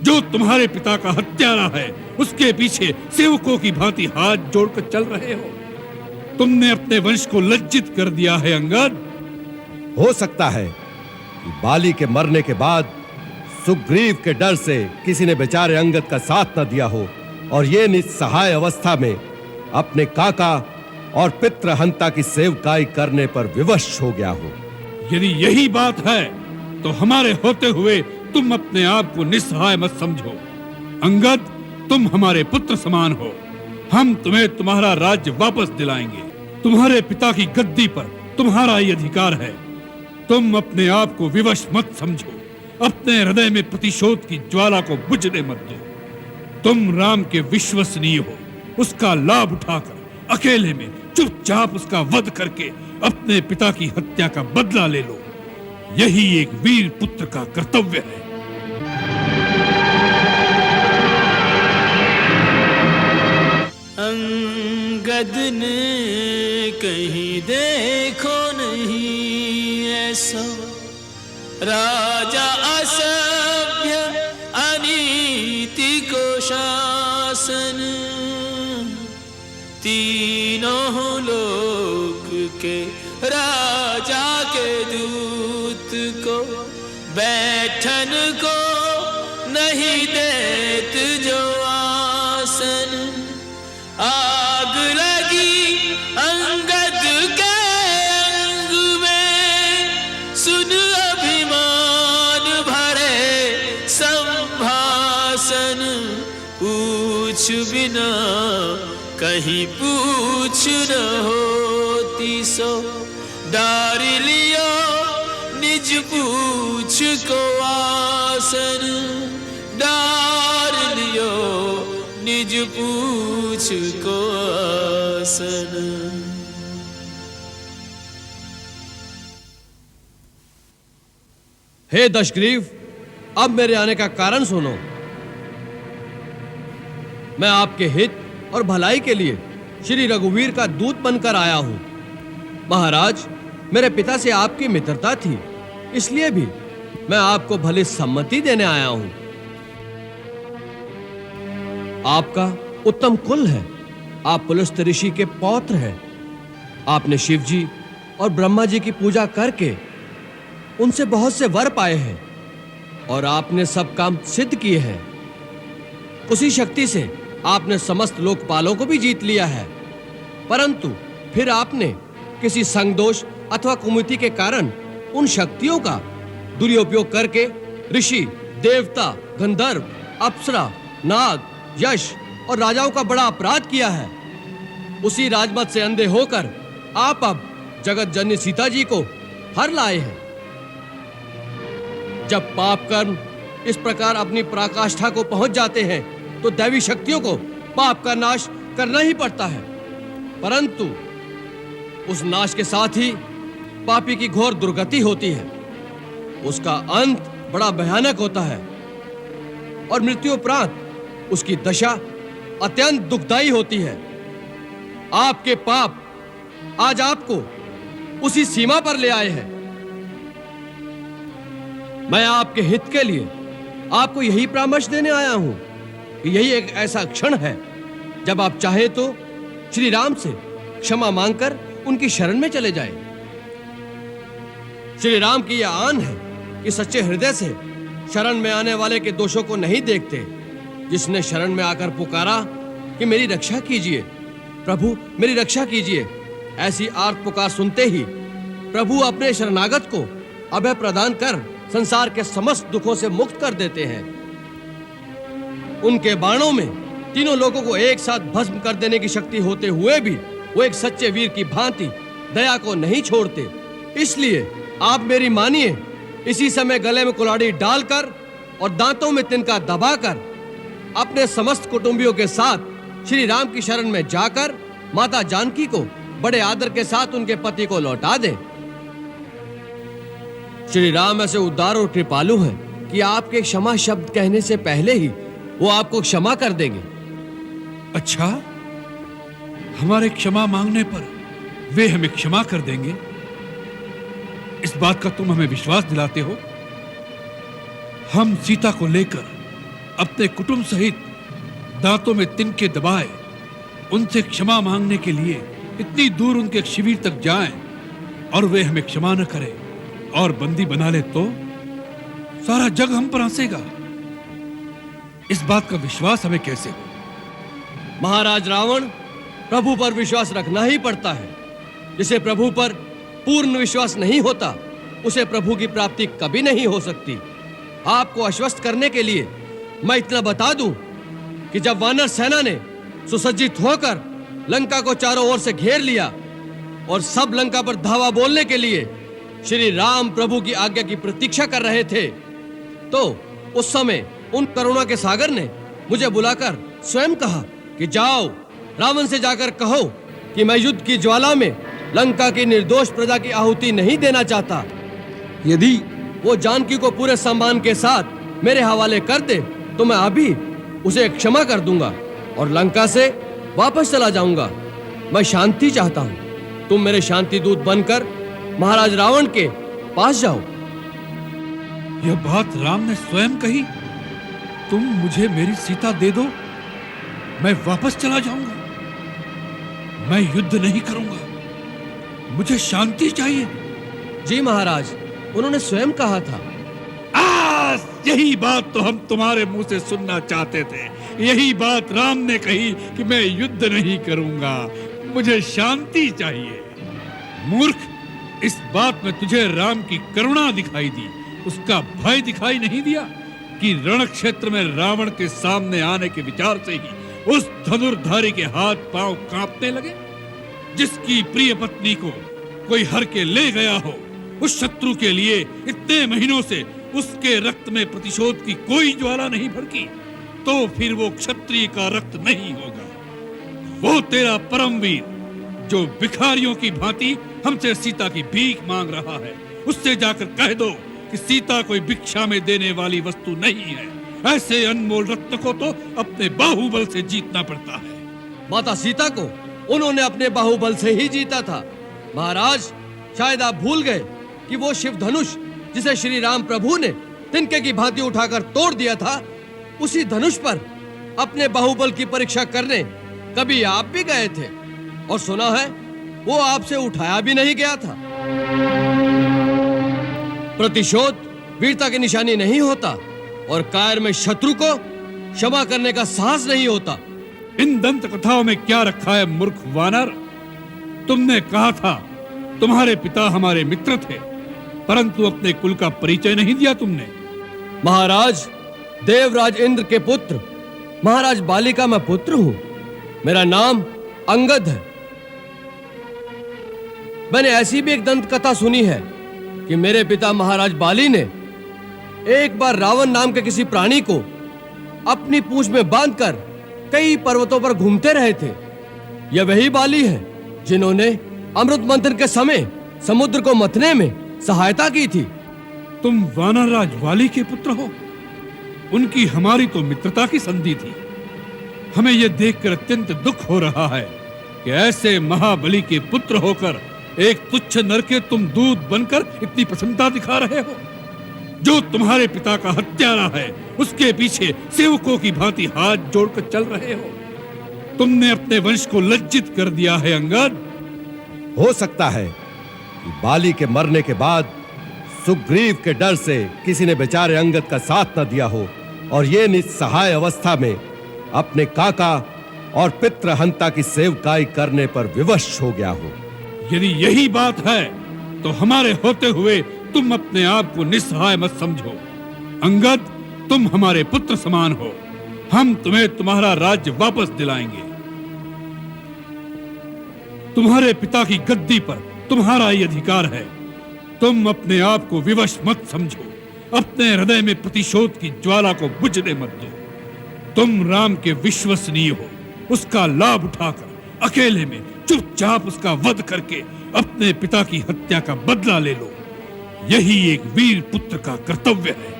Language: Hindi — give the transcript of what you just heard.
जो तुम्हारे पिता का हत्यारा है, उसके पीछे सेवकों की भांति हाथ जोड़कर चल रहे हो। तुमने अपने वंश को लज्जित कर दिया है अंगद। हो सकता है कि बाली के मरने के बाद सुग्रीव के डर से किसी ने बेचारे अंगद का साथ न दिया हो और ये निस्सहाय अवस्था में अपने काका और पितृहंता की सेवकाई करने पर विवश हो गया हो। यदि यही बात है तो हमारे होते हुए तुम अपने आप को निस्सहाय मत समझो। अंगद, तुम हमारे पुत्र समान हो। हम तुम्हें तुम्हारा राज्य वापस दिलाएंगे। तुम्हारे पिता की गद्दी पर तुम्हारा ही अधिकार है। तुम अपने आप को विवश मत समझो। अपने हृदय में प्रतिशोध की ज्वाला को बुझने मत दो। तुम राम के विश्वसनीय हो। उसका लाभ उठाकर अकेले में चुपचाप उसका वध करके अपने पिता की हत्या का बदला ले लो। यही एक वीर पुत्र का कर्तव्य है। अंगद ने कहीं देखो नहीं ऐसा, राजा असभ्य अनीति को शासन, तीनों लोक के राजा के दूत को बैठन को नहीं देत जो आसन। आग लगी अंगद के अंग में, सुन अभिमान भरे संभाषण। पूछ बिना कहीं पूछ न होती सो, डार लियो निज पूछ को आसन। डार लियो निज पूछ को आसन। हे दशग्रीव, अब मेरे आने का कारण सुनो। मैं आपके हित और भलाई के लिए श्री रघुवीर का दूत बनकर आया हूं। महाराज, मेरे पिता से आपकी मित्रता थी, इसलिए भी मैं आपको भली सम्मति देने आया हूं। आपका उत्तम कुल है। आप पुलस्त्य ऋषि के पौत्र हैं। आपने शिव जी और ब्रह्मा जी की पूजा करके उनसे बहुत से वर पाए हैं और आपने सब काम सिद्ध किए हैं। उसी शक्ति से आपने समस्त लोकपालों को भी जीत लिया है, परंतु फिर आपने किसी संगदोष अथवा कुमति के कारण उन शक्तियों का दुरुपयोग करके ऋषि, देवता, गंधर्व, अप्सरा, नाग, यश और राजाओं का बड़ा अपराध किया है। उसी राजमत से अंधे होकर आप अब जगत जननी सीता जी को हर लाए हैं। जब पाप कर्म इस प्रकार अपनी पराकाष्ठा को पहुंच जाते हैं तो दैवी शक्तियों को पाप का नाश करना ही पड़ता है, परंतु उस नाश के साथ ही पापी की घोर दुर्गति होती है। उसका अंत बड़ा भयानक होता है और मृत्यु उपरांत उसकी दशा अत्यंत दुखदायी होती है। आपके पाप आज आपको उसी सीमा पर ले आए हैं। मैं आपके हित के लिए आपको यही परामर्श देने आया हूं कि यही एक ऐसा क्षण है जब आप चाहे तो श्री राम से क्षमा मांगकर उनकी शरण में चले जाएं। श्री राम की यह आन है कि सच्चे हृदय से शरण में आने वाले के दोषों को नहीं देखते। जिसने शरण में आकर पुकारा कि मेरी रक्षा कीजिए प्रभु, मेरी रक्षा कीजिए, ऐसी आर्त पुकार सुनते ही प्रभु अपने शरणागत को अभय प्रदान कर संसार के समस्त दुखों से मुक्त कर देते हैं। उनके बाणों में तीनों लोगों को एक साथ भस्म कर देने की शक्ति होते हुए भी वो एक सच्चे वीर की भांति दया को नहीं छोड़ते। इसलिए आप मेरी मानिए, इसी समय गले में कुल्हाड़ी डालकर और दांतों में तिनका दबाकर अपने समस्त कुटुंबियों के साथ श्री राम की शरण में जाकर माता जानकी को बड़े आदर के साथ उनके पति को लौटा दें। श्री राम ऐसे उदार और कृपालु हैं कि आपके क्षमा शब्द कहने से पहले ही वो आपको क्षमा कर देंगे। अच्छा, हमारे क्षमा मांगने पर वे हमें क्षमा कर देंगे? इस बात का तुम हमें विश्वास दिलाते हो? हम सीता को लेकर अपने कुटुंब सहित दांतों में तिनके दबाए उनसे क्षमा मांगने के लिए इतनी दूर उनके शिविर तक जाएं और वे हमें क्षमा न करें और बंदी बना ले तो सारा जग हम पर हंसेगा। इस बात का विश्वास हमें कैसे हो? महाराज रावण, प्रभु पर विश्वास रखना ही पड़ता है। जिसे प्रभु पर पूर्ण विश्वास नहीं होता उसे प्रभु की प्राप्ति कभी नहीं हो सकती। आपको आश्वस्त करने के लिए मैं इतना बता दूं कि जब वानर सेना ने सुसज्जित होकर लंका को चारों ओर से घेर लिया और सब लंका पर धावा बोलने के लिए श्री राम प्रभु की आज्ञा की प्रतीक्षा कर रहे थे, तो उस समय उन करुणा के सागर ने मुझे बुलाकर स्वयं कहा कि जाओ, रावण से जाकर कहो कि मैं युद्ध की ज्वाला में लंका की निर्दोष प्रजा की आहुति नहीं देना चाहता। यदि वो जानकी को पूरे सम्मान के साथ मेरे हवाले कर दे तो मैं अभी उसे क्षमा कर दूंगा और लंका से वापस चला जाऊंगा। मैं शांति चाहता हूं। तुम मेरे शांति दूत बनकर महाराज रावण के पास जाओ। यह बात राम ने स्वयं कही? तुम मुझे मेरी सीता दे दो, मैं वापस चला जाऊंगा। मैं युद्ध नहीं करूंगा, मुझे शांति चाहिए। जी महाराज, उन्होंने स्वयं कहा था। यही बात तो हम तुम्हारे मुंह से सुनना चाहते थे। यही बात राम ने कही कि मैं युद्ध नहीं करूंगा, मुझे शांति चाहिए। मूर्ख, इस बात में तुझे राम की करुणा दिखाई दी, उसका भय दिखाई नहीं दिया कि रण क्षेत्र में रावण के सामने आने के विचार से ही उस धनुर्धारी के हाथ पांव कांपने लगे। जिसकी प्रिय पत्नी को कोई हर के ले गया हो, उस शत्रु के लिए इतने महीनों से उसके रक्त में प्रतिशोध की कोई ज्वाला नहीं भड़की, तो फिर वो क्षत्रिय का रक्त नहीं होगा। वो तेरा परमवीर जो भिखारियों की भांति हमसे सीता की भीख मांग रहा है, उससे जाकर कह दो कि सीता कोई भिक्षा में देने वाली वस्तु नहीं है। ऐसे अनमोल रत्न को तो अपने बाहुबल से जीतना पड़ता है। माता सीता को उन्होंने अपने बाहुबल से ही जीता था। महाराज, शायद आप भूल गए कि वो शिव धनुष जिसे श्री राम प्रभु ने तिनके की भांति उठाकर तोड़ दिया था, उसी धनुष पर अपने बाहुबल की परीक्षा करने कभी आप भी गए थे और सुना है वो आपसे उठाया भी नहीं गया था। प्रतिशोध वीरता की निशानी नहीं होता और कायर में शत्रु को क्षमा करने का साहस नहीं होता। इन दंत कथाओं में क्या रखा है मूर्ख वानर? तुमने कहा था तुम्हारे पिता हमारे मित्र थे, परंतु अपने कुल का परिचय नहीं दिया तुमने। महाराज, देवराज इंद्र के पुत्र महाराज बाली का मैं पुत्र हूं। मेरा नाम अंगद है। मैंने ऐसी भी एक दंत कथा सुनी है कि मेरे पिता महाराज बाली ने एक बार रावण नाम के किसी प्राणी को अपनी पूंछ में बांधकर कई पर्वतों पर घूमते रहे थे। यह वही बाली है जिन्होंने अमृत मंथन के समय समुद्र को मथने में सहायता की थी। तुम वानरराज वाली के पुत्र हो। उनकी हमारी तो मित्रता की संधि थी। हमें यह देखकर अत्यंत दुख हो रहा है कि ऐसे महाबली के पुत्र होकर एक तुच्छ नर के तुम दूत बनकर इतनी प्रसन्नता दिखा रहे हो। जो तुम्हारे पिता का हत्यारा है, उसके पीछे सेवकों की भांति हाथ जोड़कर चल रहे हो। तुमने अपने वंश को लज्जित कर दिया है अंगद। हो सकता है कि बाली के मरने के बाद सुग्रीव के डर से किसी ने बेचारे अंगद का साथ न दिया हो और ये निस्सहाय अवस्था में अपने काका और पितृहंता की सेवकाई करने पर विवश हो गया हो। यदि यही बात है तो हमारे होते हुए तुम अपने आप को निस्सहाय मत समझो। अंगद, तुम हमारे पुत्र समान हो। हम तुम्हें तुम्हारा राज्य वापस दिलाएंगे। तुम्हारे पिता की गद्दी पर तुम्हारा ही अधिकार है। तुम अपने आप को विवश मत समझो। अपने हृदय में प्रतिशोध की ज्वाला को बुझने मत दो। तुम राम के विश्वसनीय हो। उसका लाभ उठाकर अकेले में चुपचाप उसका वध करके अपने पिता की हत्या का बदला ले लो। यही एक वीर पुत्र का कर्तव्य है।